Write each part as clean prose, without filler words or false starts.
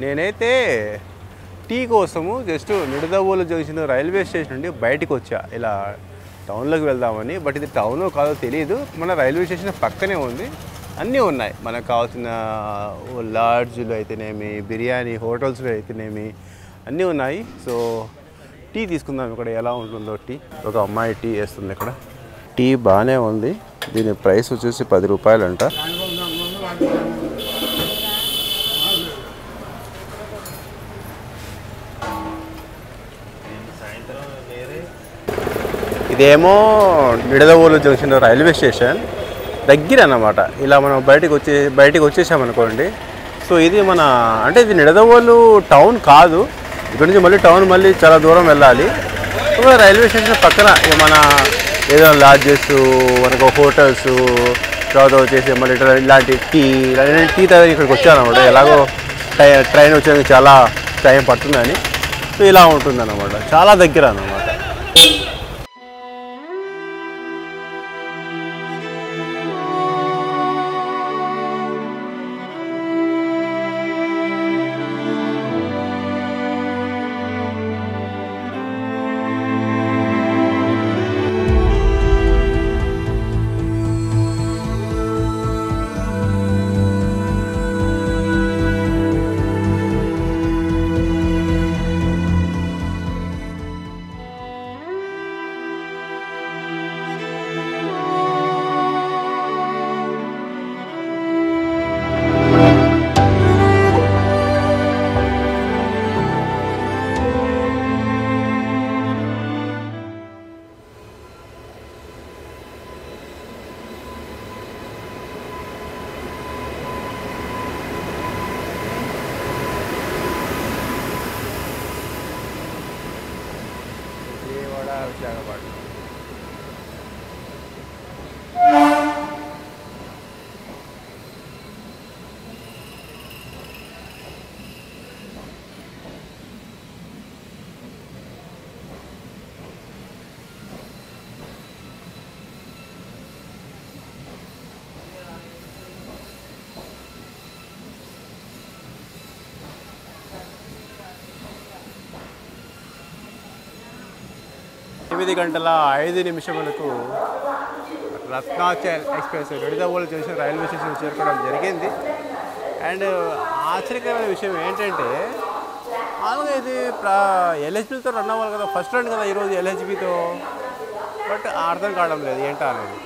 నేనైతే టీ కోసము just Nidadavolu junction railway station నుండి బయటకు వచ్చా ఇలా టౌన్లోకి వెళ్దామని. బట్ ఇది టౌన్ కాదో తెలియదు, మన రైల్వే స్టేషన్ పక్కనే ఉంది. అన్నీ ఉన్నాయి మనకు కావాల్సిన లాడ్జ్లు అయితేనేమి, బిర్యానీ హోటల్స్లో అయితేనేమి అన్నీ ఉన్నాయి. సో టీ తీసుకుందాం ఇక్కడ ఎలా ఉంటుందో. టీ ఒక అమ్మాయి టీ వేస్తుంది ఇక్కడ. టీ బాగానే ఉంది, దీని ప్రైస్ వచ్చేసి 10 రూపాయలంట. ఇదేమో నిడదవోలు జంక్షన్ రైల్వే స్టేషన్ దగ్గర అన్నమాట. ఇలా మనం బయటికి వచ్చేసామనుకోండి. సో ఇది మన అంటే ఇది నిడదవోలు టౌన్ కాదు, ఇక్కడ నుంచి మళ్ళీ టౌన్ మళ్ళీ చాలా దూరం వెళ్ళాలి. రైల్వే స్టేషన్ పక్కన మన ఏదైనా లాడ్జెస్, మనకు హోటల్స్, తర్వాత వచ్చేసి మళ్ళీ ఇలాంటి టీ తాగి ఇక్కడికి వచ్చానమాట. ఎలాగో ట్రైన్ వచ్చేందుకు చాలా టైం పడుతుందని. సో ఇలా ఉంటుందన్నమాట, చాలా దగ్గర అన్నమాట. విశాఖపట్నం. గంటల 5 Ratnachal express Nidadavolu junction railway station చేరుకోవడం జరిగింది. అండ్ ఆశ్చర్యకరమైన విషయం ఏంటంటే మామూలుగా ఇది ఎల్హెచ్బితో రన్ అవ్వాలి కదా, ఫస్ట్ రన్ కదా ఈరోజు ఎల్హెచ్బితో. బట్ అర్థం కావడం లేదు ఏంటో అనేది.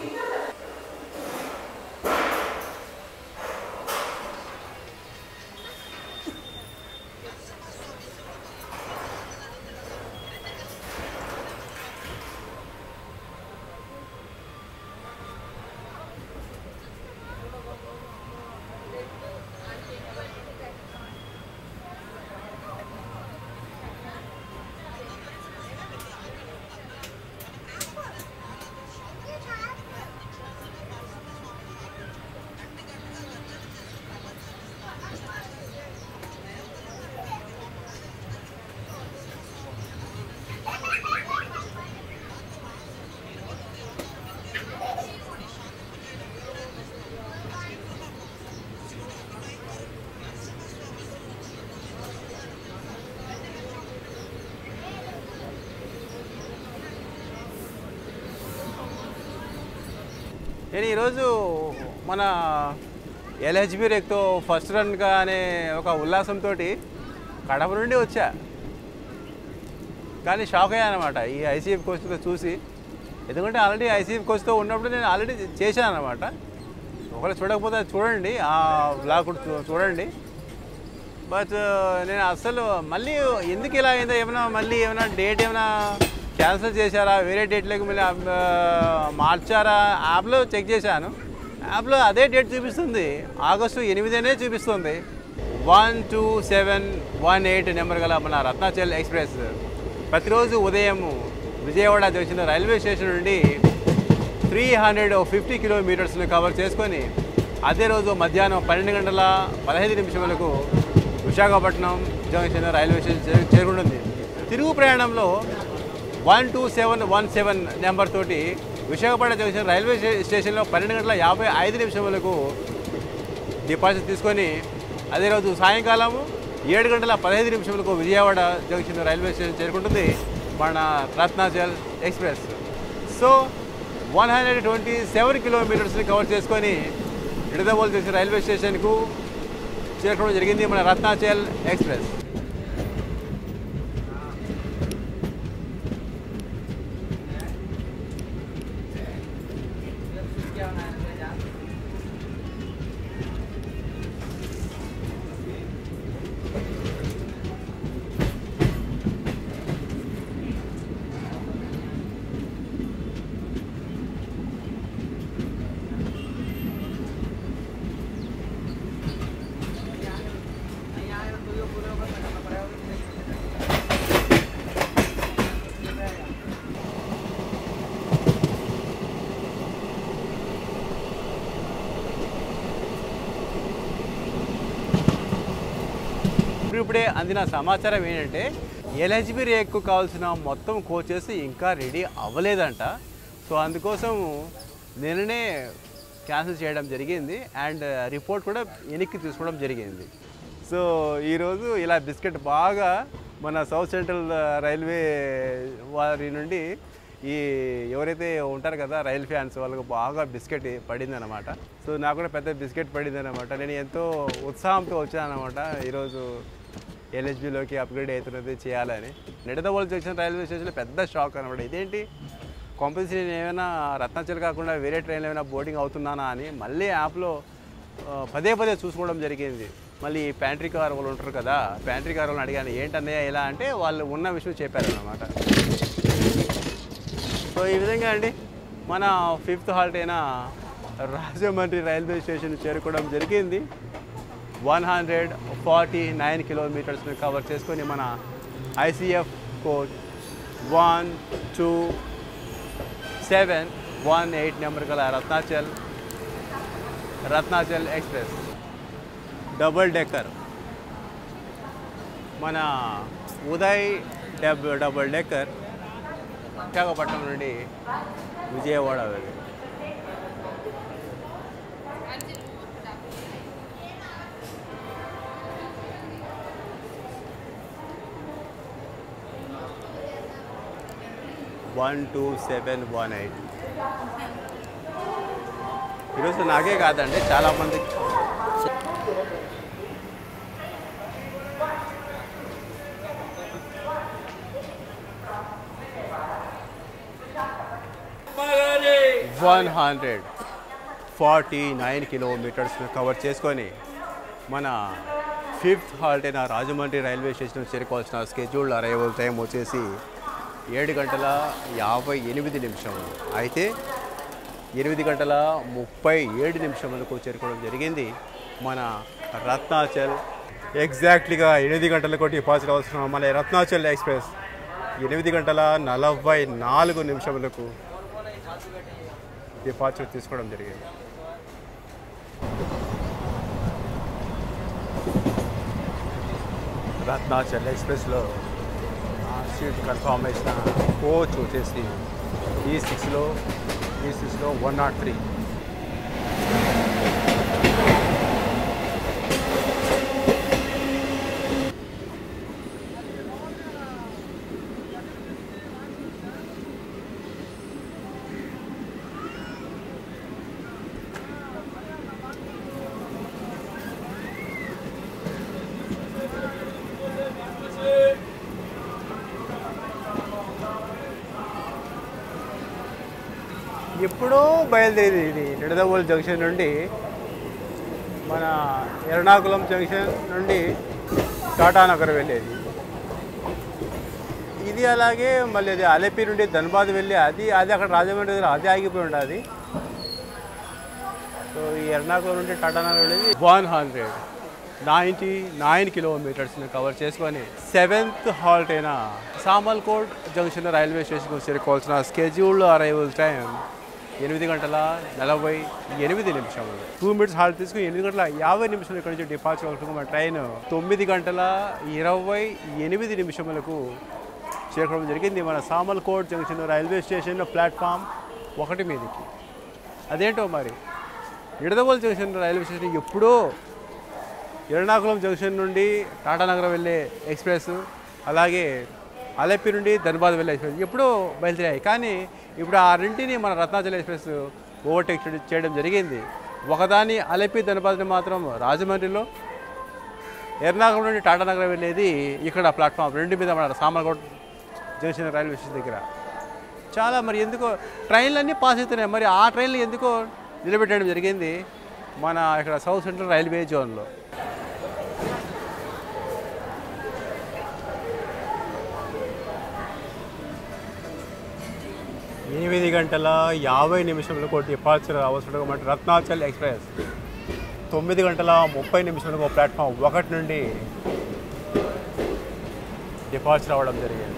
నేను ఈరోజు మన ఎల్హెచ్బి రేక్తో ఫస్ట్ రన్గా అనే ఒక ఉల్లాసంతో కడప నుండి వచ్చా. కానీ షాక్ అయ్యా అనమాట ఈ ఐసీఎఫ్ కోచ్తో చూసి. ఎందుకంటే ఆల్రెడీ ఐసీఎఫ్ కోచ్తో ఉన్నప్పుడు నేను ఆల్రెడీ చేశాను అనమాట. ఒకవేళ చూడకపోతే చూడండి, ఆ బ్లాగ్ కూడా చూడండి. బట్ నేను అసలు మళ్ళీ ఎందుకు ఇలా అయిందో, ఏమైనా డేట్ ఏమైనా క్యాన్సిల్ చేశారా, వేరే డేట్లోకి మళ్ళీ మార్చారా, యాప్లో చెక్ చేశాను. యాప్లో అదే డేట్ చూపిస్తుంది, ఆగస్టు 8 చూపిస్తుంది. 12718 నెంబర్ గల మన రత్నాచల్ ఎక్స్ప్రెస్ ప్రతిరోజు ఉదయం విజయవాడ జంక్షన్ రైల్వే స్టేషన్ నుండి 350 కిలోమీటర్స్ని కవర్ చేసుకొని అదే రోజు మధ్యాహ్నం 12:15 విశాఖపట్నం జంక్షన్ రైల్వే స్టేషన్ చేరుకుంటుంది. తిరుగు ప్రయాణంలో 12717 నెంబర్ తోటి విశాఖపట్నం జంక్షన్ రైల్వే స్టేషన్లో 12:55 డిపాజిట్ తీసుకొని అదే రోజు సాయంకాలము 7 గంటల 15 నిమిషాలకు విజయవాడ జంక్షన్ రైల్వే స్టేషన్ చేరుకుంటుంది మన రత్నాచల్ ఎక్స్ప్రెస్. సో 127 కిలోమీటర్స్ని కవర్ చేసుకొని నిడదవోలు జంక్షన్ రైల్వే స్టేషన్కు చేరుకోవడం జరిగింది మన రత్నాచల్ ఎక్స్ప్రెస్. ఇప్పుడే అందిన సమాచారం ఏంటంటే ఎల్హెచ్బి రేకు కావాల్సిన మొత్తం కోచెస్ ఇంకా రెడీ అవ్వలేదంట. సో అందుకోసం నిన్ననే క్యాన్సిల్ చేయడం జరిగింది అండ్ రిపోర్ట్ కూడా వెనక్కి తీసుకోవడం జరిగింది. సో ఈరోజు ఇలా బిస్కెట్ బాగా మన సౌత్ సెంట్రల్ రైల్వే వారి నుండి ఈ ఎవరైతే ఉంటారు కదా రైల్ ఫ్యాన్స్ వాళ్ళకు బాగా బిస్కెట్ పడిందనమాట. సో నాకు కూడా పెద్ద బిస్కెట్ పడిందనమాట. నేను ఎంతో ఉత్సాహంతో వచ్చానమాట ఈరోజు ఎల్హెచ్బిలోకి అప్గ్రేడ్ అవుతున్నది చేయాలని. నిడదవోలు జంక్షన్ రైల్వే స్టేషన్లో పెద్ద షాక్ అనమాట. ఇదేంటి కాంపల్సరీ నేను ఏమైనా రత్నాచల్ కాకుండా వేరే ట్రైన్లో ఏమైనా బోర్డింగ్ అవుతున్నానా అని మళ్ళీ యాప్లో పదే చూసుకోవడం జరిగింది. మళ్ళీ ప్యాంట్రీ కార్ వాళ్ళు ఉంటారు కదా, ప్యాంట్రీ కార్ వాళ్ళని అడిగాను ఏంటన్నయ్య ఎలా అంటే వాళ్ళు ఉన్న విషయం చెప్పారన్నమాట. సో ఈ విధంగా అండి మన 5th హాల్ట్ అయిన రాజమండ్రి రైల్వే స్టేషన్ చేరుకోవడం జరిగింది. 149 కిలోమీటర్స్ని కవర్ చేసుకొని మన ఐసీఎఫ్ కోడ్ 12718 నెంబర్ గల రత్నాచల్ ఎక్స్ప్రెస్ డబుల్ డెక్కర్ మన ఉదయ్ డబుల్ డెక్కర్ విశాఖపట్నం నుండి విజయవాడ వెళ్ళి. ఈరోజు నాకే కాదండి చాలామంది కిలోమీటర్స్ని కవర్ చేసుకొని మన 5th హాల్ట్ అయిన రాజమండ్రి రైల్వే స్టేషన్ చేరుకోవాల్సిన స్కెడ్యూల్డ్ అరైవల్ టైం వచ్చేసి 7 గంటల 58 నిమిషములు. అయితే 8 గంటల 37 నిమిషములకు చేరుకోవడం జరిగింది మన రత్నాచల్. ఎగ్జాక్ట్లీగా 8 గంటలకు డిపాజిట్ అవసరం మన రత్నాచల్ ఎక్స్ప్రెస్ 8 గంటల 44 నిమిషములకు డిపార్చర్ తీసుకోవడం జరిగింది. రత్నాచల్ ఎక్స్ప్రెస్లో సీట్ కన్ఫామ్ చేసిన కోచ్ వచ్చేసి E6లో 103. ఎప్పుడో బయలుదేరింది ఇది నిడదవోలు జంక్షన్ నుండి మన ఎర్నాకుళం జంక్షన్ నుండి టాటానగర్ వెళ్ళేది. ఇది అలాగే మళ్ళీ అది అలెపి నుండి ధన్బాద్ వెళ్ళి అది అక్కడ రాజమండ్రి దగ్గర అది ఆగిపోయి ఉండదు. సో ఈ ఎర్నాకుళం నుండి టాటానగర్ వెళ్ళేది 199 కిలోమీటర్స్ని కవర్ చేసుకొని 7th హాల్ట్ అయిన సామల్కోట్ జంక్షన్ రైల్వే స్టేషన్కు చేరుకోవాల్సిన స్కెడ్యూల్డ్ అరైవల్ టైం 8 గంటల 48 నిమిషములు. 2 మినిట్స్ హాల్ట్ తీసుకుని 8 గంటల 50 నిమిషాలు ఇక్కడ నుంచి డిపార్చర్ అవుతుంది. మన ట్రైన్ 9 గంటల 28 నిమిషములకు చేరుకోవడం జరిగింది మన Samalkot junction railway station platform 1 మీదకి. అదేంటో మరి నిడదవోలు జంక్షన్ రైల్వే స్టేషన్ ఎప్పుడో ఎర్నాకుళం జంక్షన్ నుండి టాటానగరం వెళ్ళే ఎక్స్ప్రెస్, అలాగే అలెప్పి నుండి ధన్బాద్ వెళ్ళే ఎక్స్ప్రెస్ ఎప్పుడో బయలుదేరాయి. కానీ ఇప్పుడు ఆ రెంటిని మన రత్నాచల్ ఎక్స్ప్రెస్ ఓవర్టేక్ చేయడం జరిగింది. ఒకదాని అలెప్పి ధన్బాద్ని మాత్రం రాజమండ్రిలో, ఎర్నాకుళం నుండి టాటానగరం వెళ్ళేది ఇక్కడ ప్లాట్ఫామ్ 2 మీద మన సామర్లకోట జంక్షన్ రైల్వే స్టేషన్ దగ్గర. చాలా మరి ఎందుకో ట్రైన్లన్నీ పాస్ అవుతున్నాయి, మరి ఆ ట్రైన్లు ఎందుకో నిలబెట్టడం జరిగింది మన ఇక్కడ సౌత్ సెంట్రల్ రైల్వే జోన్లో. ఎనిమిది గంటల 50 నిమిషాలకు డిపార్చర్ అవసరం మాట రత్నాచల్ ఎక్స్ప్రెస్ 9 గంటల 30 నిమిషాలకు ప్లాట్ఫామ్ 1 నుండి డిపార్చర్ అవ్వడం జరిగింది.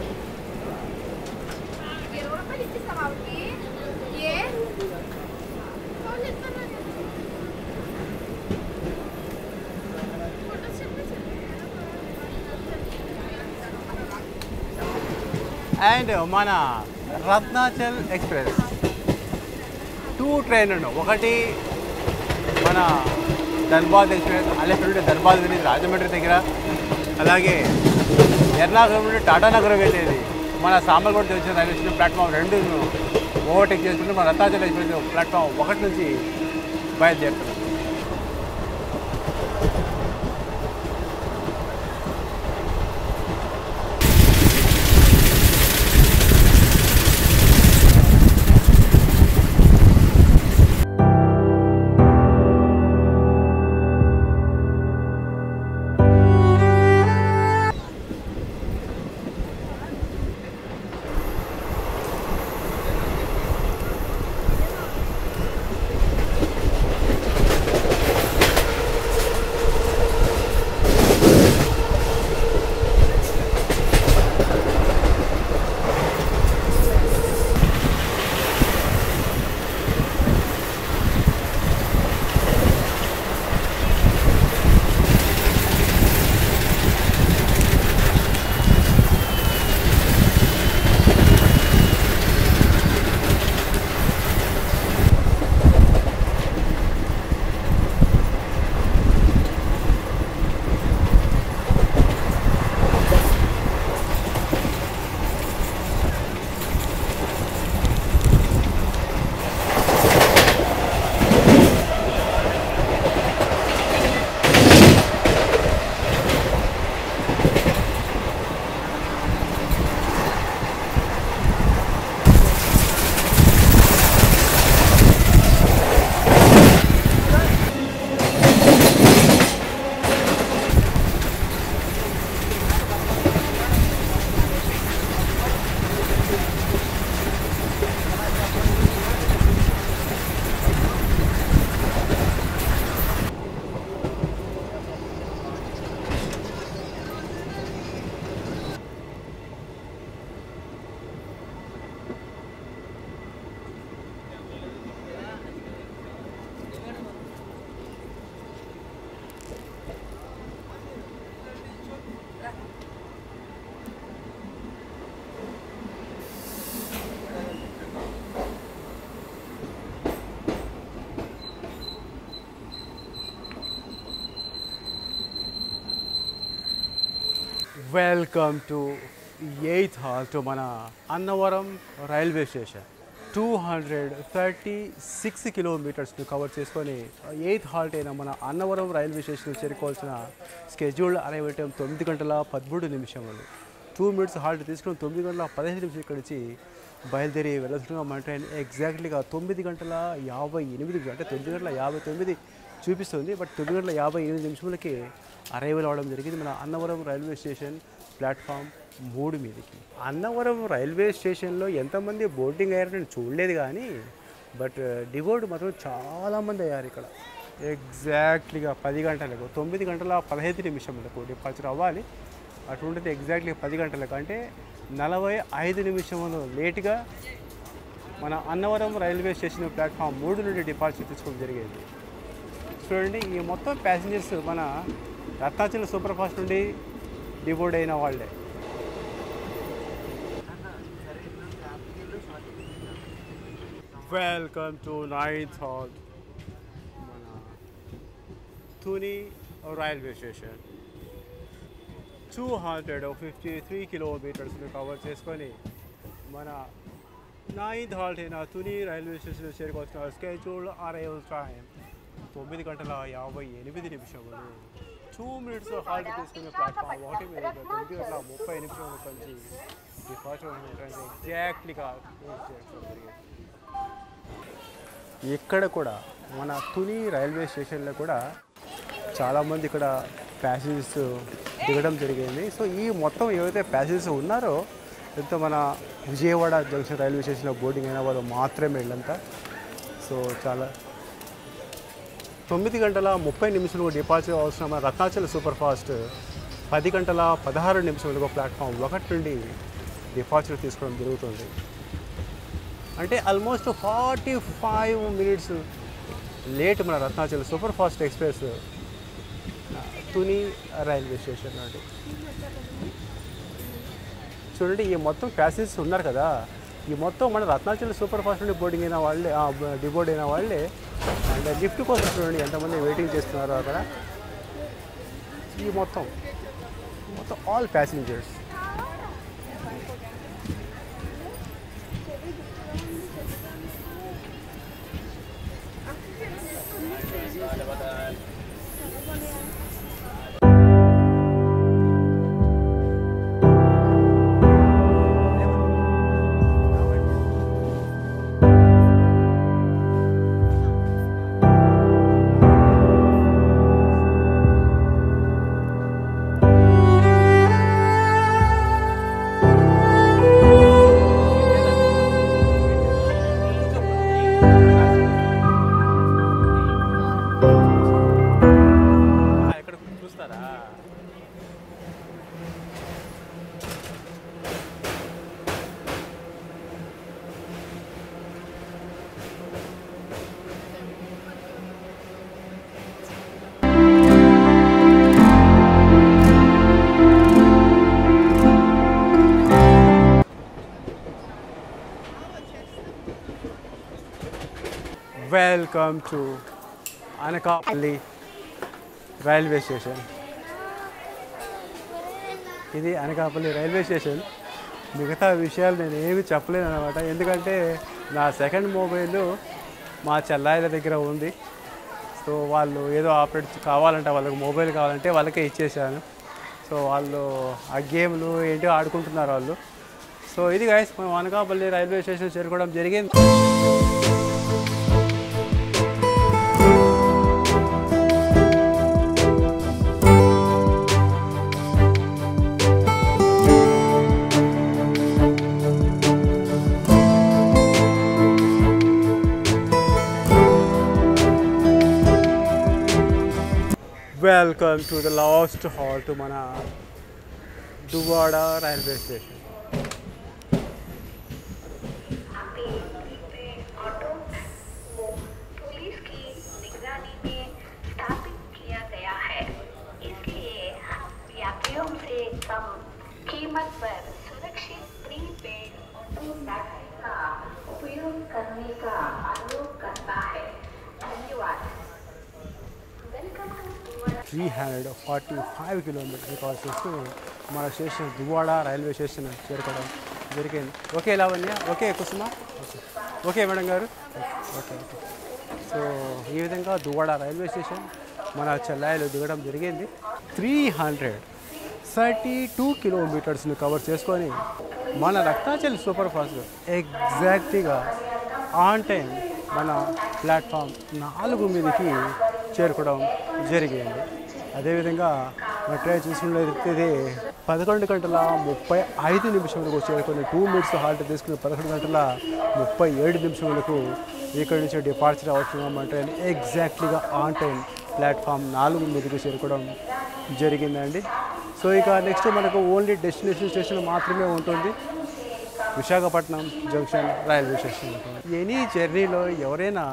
అండ్ మన రత్నాచల్ ఎక్స్ప్రెస్ 2 ట్రైన్లు, ఒకటి మన ధన్బాద్ ఎక్స్ప్రెస్ అలెప్పి నుండి ధన్బాద్ వెళ్ళేది రాజమండ్రి దగ్గర, అలాగే ఎర్నాకుళం నుండి టాటానగరం వెళ్ళేది మన Samarlakota junction railway station platform 2ను ఓవర్టేక్ చేసుకుంటూ మన రత్నాచల్ ఎక్స్ప్రెస్ ప్లాట్ఫామ్ 1 నుంచి బయలుదేరుతున్నాం. వెల్కమ్ టు 8th halt మన అన్నవరం రైల్వే స్టేషన్. 236 కిలోమీటర్స్ను కవర్ చేసుకొని 8th halt అయిన మన అన్నవరం రైల్వే స్టేషన్ చేరుకోవాల్సిన స్కెడ్యూల్డ్ అరైవల్ టైం 9 గంటల 13 నిమిషములు. 2 minutes హాల్ట్ తీసుకుని 9 గంటల 15 నిమిషాలు ఇక్కడి నుంచి బయలుదేరి వెళ్ళాల్సిన మన ట్రైన్ ఎగ్జాక్ట్లీగా 9 గంటల 58 అంటే 9 గంటల 59 చూపిస్తుంది, బట్ 9 గంటల 58 నిమిషములకి అరైవల్ అవ్వడం జరిగింది మన అన్నవరం రైల్వే స్టేషన్ ప్లాట్ఫామ్ 3 మీదకి. అన్నవరం రైల్వే స్టేషన్లో ఎంతమంది బోర్డింగ్ అయ్యారో నేను చూడలేదు, కానీ బట్ డివోర్డ్ మాత్రం చాలామంది అయ్యారు ఇక్కడ. ఎగ్జాక్ట్లీగా 10 గంటలకు 9 గంటల 15 నిమిషములకు డిపార్చర్ అవ్వాలి. అటువంటిది ఎగ్జాక్ట్లీ 10 గంటలకు అంటే 45 నిమిషములు లేట్గా మన అన్నవరం రైల్వే స్టేషన్ ప్లాట్ఫామ్ 3 నుండి డిపార్చర్ తీసుకోవడం జరిగేది. చూడండి, ఈ మొత్తం ప్యాసింజర్స్ మన రత్నాచల్ సూపర్ ఫాస్ట్ నుండి డివోర్డ్ అయిన వాళ్ళే. వెల్కమ్ టు 9th halt మన తుని రైల్వే స్టేషన్ 253 కిలోమీటర్స్ని కవర్ చేసుకొని మన 9th హాల్ట్ అయిన తుని రైల్వే స్టేషన్ చేరుకోవాల్సిన స్కెడ్యూల్ అరైవల్ టైం 9 గంటల 58 నిమిషములు. 2 minutes హాల్ట్ తీసుకునే ప్లాట్ఫామ్ 1 మీద 9 గంటల 30 నిమిషాల నుంచి డిపార్చర్ ఎగ్జాక్ట్లీగా ఇక్కడ కూడా మన తుని రైల్వే స్టేషన్లో కూడా చాలామంది ఇక్కడ ప్యాసింజర్స్ దిగడం జరిగింది. సో ఈ మొత్తం ఏవైతే ప్యాసింజర్స్ ఉన్నారో ఎంతో మన విజయవాడ జంక్షన్ రైల్వే స్టేషన్లో బోర్డింగ్ అయిన వాళ్ళు మాత్రమే వెళ్ళంతా. సో చాలా 9 గంటల 30 నిమిషాలకు డిపార్చర్ అవసరం మన రత్నాచల్ సూపర్ ఫాస్ట్ 10 గంటల 16 నిమిషాలకు ప్లాట్ఫామ్ 1 నుండి డిపార్చర్ తీసుకోవడం జరుగుతుంది. అంటే ఆల్మోస్ట్ 45 minutes లేట్ మన Ratnachal super fast express Tuni railway station నుండి. చూడండి ఈ మొత్తం ప్యాసింజర్స్ ఉన్నారు కదా, ఈ మొత్తం మన రత్నాచల్ సూపర్ ఫాస్ట్ నుండి బోర్డింగ్ అయిన వాళ్ళే డిబోర్డ్ అయిన వాళ్ళే. అండ్ లిఫ్ట్ కోసం చూడండి ఎంతమంది వెయిటింగ్ చేస్తున్నారు అక్కడ. ఈ మొత్తం all passengers. Welcome to Anakapalli railway station. ఇది అనకాపల్లి రైల్వే స్టేషన్. మిగతా విషయాలు నేను ఏమి చెప్పలేను అనమాట, ఎందుకంటే నా సెకండ్ మొబైల్ మా చెల్లాయిల దగ్గర ఉంది. సో వాళ్ళు ఏదో ఆపరేట్ కావాలంటే వాళ్ళకి మొబైల్ కావాలంటే వాళ్ళకే ఇచ్చేసాను. సో వాళ్ళు ఆ గేమ్లు ఏంటో ఆడుకుంటున్నారు వాళ్ళు. సో ఇది గైస్ మనం అనకాపల్లి రైల్వే స్టేషన్ చేరుకోవడం జరిగింది. Welcome to the last halt to mana Duvada railway station. Police की निगरानी में स्थापित किया गया है, इसलिए यात्रियों से कम कीमत पर सुरक्षित प्रीपेड ऑटो टैक्सी का उपयोग करने का अनुरोध करता है. धन्यवाद. 345 కిలోమీటర్స్ కాల్ చేస్తూ మన స్టేషన్ దువ్వాడ రైల్వే స్టేషన్ చేరుకోవడం జరిగింది. ఓకే లావణ్య, ఓకే కుసుమ, ఓకే మేడం గారు, ఓకే. సో ఈ విధంగా దువ్వాడ రైల్వే స్టేషన్ మన చెల్లాయిలో దిగడం జరిగింది. 332 కిలోమీటర్స్ని కవర్ చేసుకొని మన రత్నాచల్ సూపర్ ఫాస్ట్ ఎగ్జాక్ట్గా ఆన్ టైం మన ప్లాట్ఫామ్ 4 మీదకి చేరుకోవడం జరిగింది. అదేవిధంగా మన ట్రైన్ చూసుకున్నట్లయితే 11 గంటల 35 నిమిషాలకు చేరుకొని 2 minutes హాల్ట్ తీసుకుని 11 గంటల 37 నిమిషాలకు ఇక్కడ నుంచి డిపార్చర్ అవుతున్నాం. మన ట్రైన్ ఎగ్జాక్ట్లీగా ఆన్ టైం ప్లాట్ఫామ్ 4 మీదకి చేరుకోవడం జరిగిందండి. సో ఇక నెక్స్ట్ మనకు ఓన్లీ డెస్టినేషన్ స్టేషన్ మాత్రమే ఉంటుంది, విశాఖపట్నం జంక్షన్ రైల్వే స్టేషన్ ఉంటుంది. ఎనీ జర్నీలో ఎవరైనా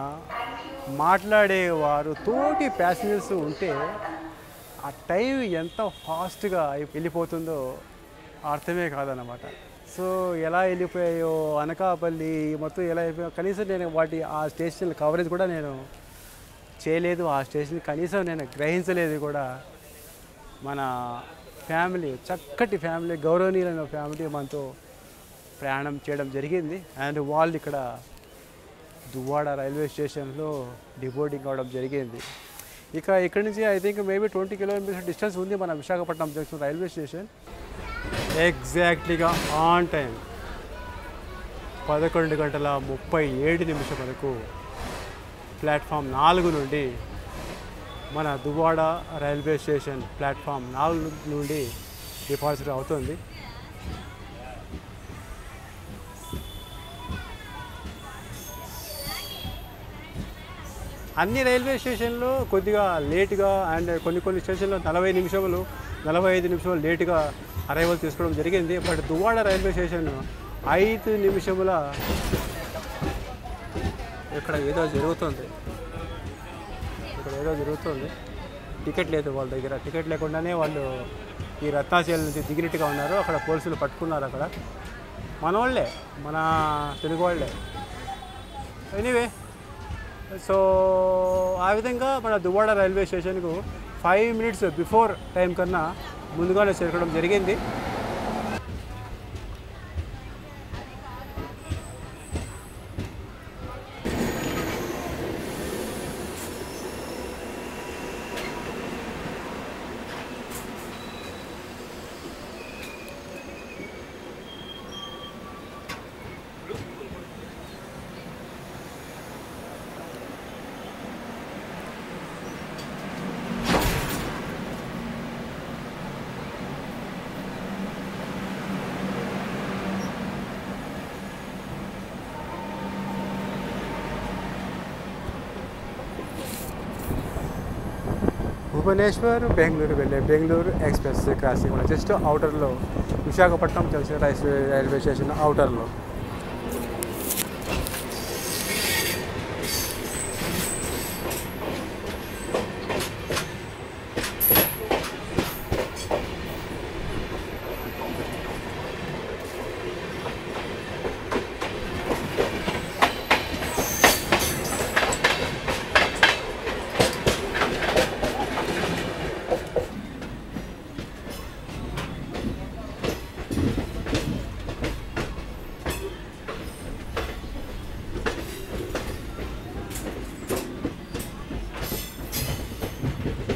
మాట్లాడేవారు తోటి ప్యాసింజర్స్ ఉంటే ఆ టైం ఎంత ఫాస్ట్గా వెళ్ళిపోతుందో అర్థమే కాదన్నమాట. సో ఎలా వెళ్ళిపోయాయో అనకాపల్లి మొత్తం ఎలా అయిపోయాయో కనీసం నేను వాటి ఆ స్టేషన్ కవరేజ్ కూడా నేను చేయలేదు, ఆ స్టేషన్ కనీసం నేను గ్రహించలేదు కూడా. మన ఫ్యామిలీ, చక్కటి ఫ్యామిలీ, గౌరవనీయులైన ఫ్యామిలీ మనతో ప్రయాణం చేయడం జరిగింది. అండ్ వాళ్ళు ఇక్కడ దువ్వాడ రైల్వే స్టేషన్లో డిబోర్డింగ్ అవ్వడం జరిగింది. ఇక ఇక్కడి నుంచి I think maybe 20 kilometres distance ఉంది మన విశాఖపట్నం జంక్షన్ రైల్వే స్టేషన్. ఎగ్జాక్ట్లీగా ఆన్ టైం 11:37 ప్లాట్ఫామ్ 4 నుండి మన దువ్వాడ రైల్వే స్టేషన్ ప్లాట్ఫామ్ 4 నుండి డిపార్చర్ అవుతుంది. అన్ని రైల్వే స్టేషన్లో కొద్దిగా లేటుగా అండ్ కొన్ని స్టేషన్లో 40 నిమిషాలు 45 నిమిషాలు లేటుగా అరైవల్ తీసుకోవడం జరిగింది. బట్ దువ్వాడ రైల్వే స్టేషన్ 5 నిమిషముల ఇక్కడ ఏదో జరుగుతుంది. టికెట్ లేదు వాళ్ళ దగ్గర. టికెట్ లేకుండానే వాళ్ళు ఈ రత్నాచలం నుంచి దిగినట్టుగా ఉన్నారు. అక్కడ పోలీసులు పట్టుకున్నారు. అక్కడ మన వాళ్ళే, మన తెలుగు వాళ్ళే. ఎనీవే, సో ఆ విధంగా మన దువ్వాడ రైల్వే స్టేషన్కు 5 మినిట్స్ బిఫోర్ టైం కన్నా ముందుగానే చేరుకోవడం జరిగింది. భువనేశ్వర్ బెంగళూరు వెళ్ళే బెంగళూరు ఎక్స్ప్రెస్ క్రాసింగ్ మన జస్ట్ అవుటర్లో విశాఖపట్నం జంక్షన్ రైల్వే స్టేషన్ అవుటర్లో.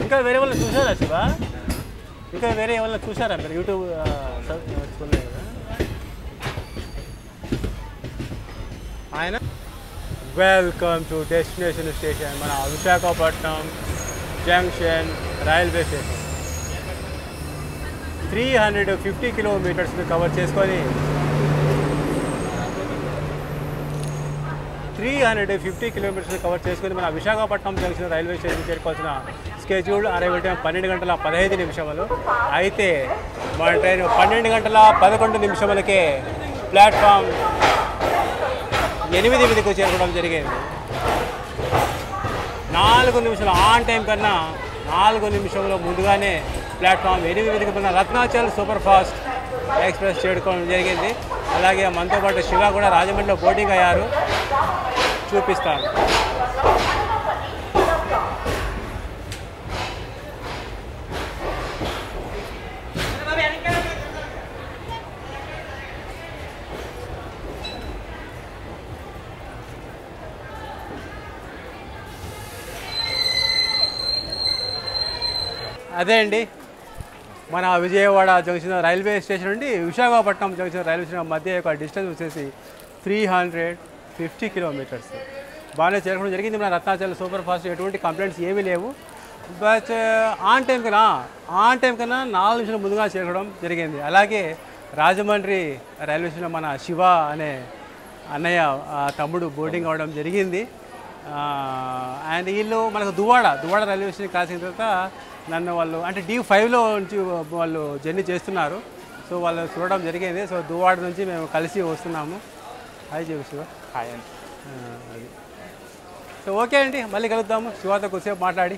ఇంకా వేరే వాళ్ళని చూసారా శివ? ఇంకా వేరే వాళ్ళని చూసారా మీరు యూట్యూబ్ చూడలేదు కదా ఆయన? వెల్కమ్ టు డెస్టినేషన్ స్టేషన్ మన విశాఖపట్నం జంక్షన్ రైల్వే స్టేషన్. 350 కిలోమీటర్స్ని కవర్ చేసుకొని 350 కిలోమీటర్స్ కవర్ చేసుకుని మన విశాఖపట్నం జంక్షన్ రైల్వే స్టేషన్ చేరుకోవాల్సిన స్కెడ్యూల్ అరైవల్ టైం 12:15. అయితే మన ట్రైన్ 12:11 ప్లాట్ఫామ్ 8కు చేరుకోవడం జరిగింది. 4 నిమిషాలు ఆన్ టైం కన్నా 4 నిమిషంలో ముందుగానే ప్లాట్ఫామ్ 8కి మన రత్నాచల్ సూపర్ ఫాస్ట్ ఎక్స్ప్రెస్ చేరుకోవడం జరిగింది. అలాగే మనతో పాటు శివ కూడా రాజమండ్రిలో బోర్డింగ్ అయ్యారు. చూపిస్తాను. అదే అండి మన విజయవాడ జంక్షన్ రైల్వే స్టేషన్ నుండి విశాఖపట్నం జంక్షన్ రైల్వే స్టేషన్ మధ్య యొక్క డిస్టెన్స్ వచ్చేసి 350 కిలోమీటర్స్. బాగానే చేరుకోవడం జరిగింది. మన రత్నాచల్ సూపర్ ఫాస్ట్ ఎటువంటి కంప్లైంట్స్ ఏమీ లేవు. బట్ ఆన్ టైం కన్నా 4 నిమిషాలు ముందుగా చేరుకోవడం జరిగింది. అలాగే రాజమండ్రి రైల్వే స్టేషన్ మన శివ అనే అన్నయ్య తమ్ముడు బోర్డింగ్ అవ్వడం జరిగింది. అండ్ వీళ్ళు మనకు దువ్వాడ రైల్వే స్టేషన్ కాసిన తర్వాత నన్ను వాళ్ళు అంటే D5లో నుంచి వాళ్ళు జర్నీ చేస్తున్నారు. సో వాళ్ళు చూడడం జరిగింది. సో దువ్వాడ నుంచి మేము కలిసి వస్తున్నాము. హాయ్ చెప్పు శివ. హాయ్ అండి. అది సో ఓకే అండి, మళ్ళీ కలుద్దాము శివతో కొద్దిసేపు మాట్లాడి.